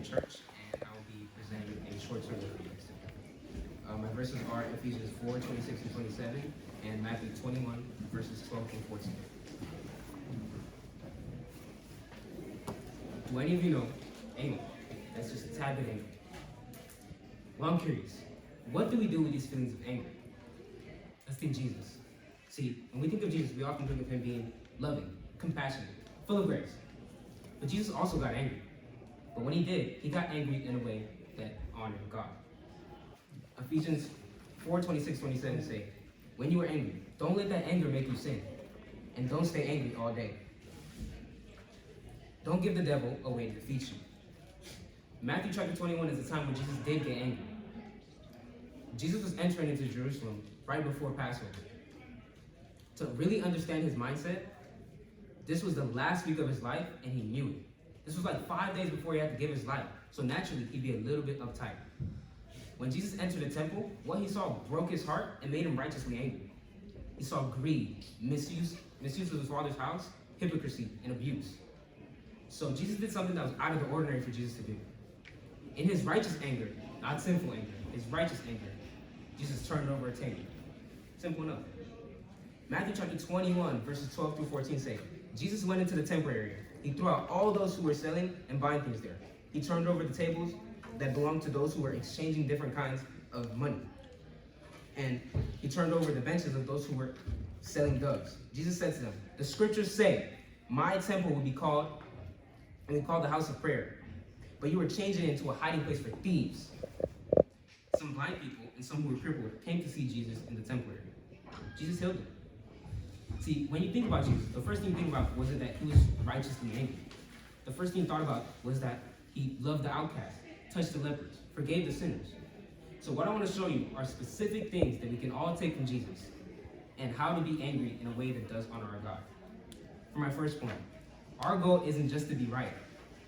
church, and I will be presenting a short sermon for you guys today. My verses are Ephesians 4:26 and 27, and Matthew 21, verses 12 and 14. Do any of you know anger? That's just a tad bit angry. Well, I'm curious. What do we do with these feelings of anger? Let's think Jesus. See, when we think of Jesus, we often think of him being loving, compassionate, full of grace. But Jesus also got angry. But when he did, he got angry in a way that honored God. Ephesians 4:26-27 say, when you are angry, don't let that anger make you sin. And don't stay angry all day. Don't give the devil a way to defeat you. Matthew chapter 21 is the time when Jesus did get angry. Jesus was entering into Jerusalem right before Passover. To really understand his mindset, this was the last week of his life, and he knew it. This was like 5 days before he had to give his life, so naturally he'd be a little bit uptight. When Jesus entered the temple, what he saw broke his heart and made him righteously angry. He saw greed, misuse of his father's house, hypocrisy, and abuse. So Jesus did something that was out of the ordinary for Jesus to do. In his righteous anger, not sinful anger, his righteous anger, Jesus turned over a table. Simple enough. Matthew chapter 21, verses 12 through 14 say, Jesus went into the temple area. He threw out all those who were selling and buying things there. He turned over the tables that belonged to those who were exchanging different kinds of money. And he turned over the benches of those who were selling doves. Jesus said to them, the scriptures say, my temple will be called the house of prayer. But you were changing it into a hiding place for thieves. Some blind people and some who were crippled came to see Jesus in the temple area. Jesus healed them. See, when you think about Jesus, the first thing you think about wasn't that he was righteously angry. The first thing you thought about was that he loved the outcast, touched the lepers, forgave the sinners. So what I want to show you are specific things that we can all take from Jesus and how to be angry in a way that does honor our God. For my first point, our goal isn't just to be right.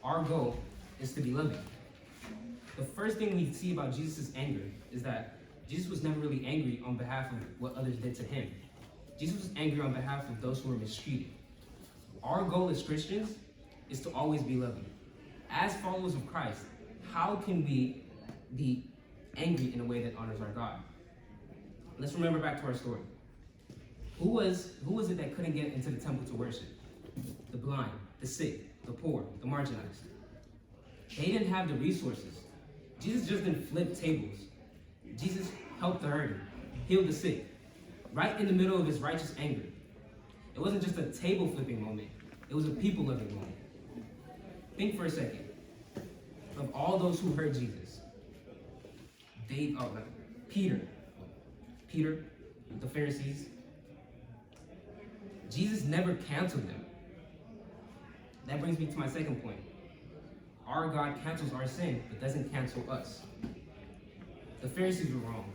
Our goal is to be loving. The first thing we see about Jesus' anger is that Jesus was never really angry on behalf of what others did to him. Jesus was angry on behalf of those who were mistreated. Our goal as Christians is to always be loving. As followers of Christ, how can we be angry in a way that honors our God? Let's remember back to our story. Who was it that couldn't get into the temple to worship? The blind, the sick, the poor, the marginalized. They didn't have the resources. Jesus just didn't flip tables. Jesus helped the hurting, healed the sick, right in the middle of his righteous anger. It wasn't just a table flipping moment, it was a people loving moment. Think for a second. Of all those who heard Jesus, Peter, the Pharisees, Jesus never canceled them. That brings me to my second point. Our God cancels our sin, but doesn't cancel us. The Pharisees were wrong.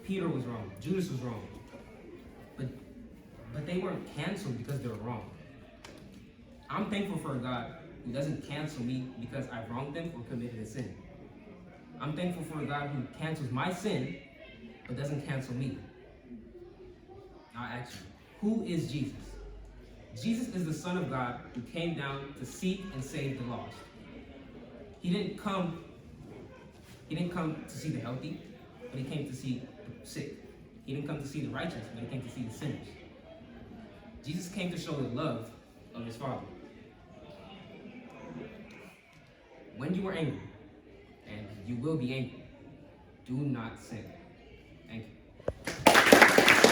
Peter was wrong. Judas was wrong. But they weren't canceled because they were wrong. I'm thankful for a God who doesn't cancel me because I've wronged them or committed a sin. I'm thankful for a God who cancels my sin, but doesn't cancel me. Now I ask you, who is Jesus? Jesus is the Son of God who came down to seek and save the lost. He didn't come to see the healthy, but he came to see the sick. He didn't come to see the righteous, but he came to see the sinners. Jesus came to show the love of his Father. When you are angry, and you will be angry, do not sin.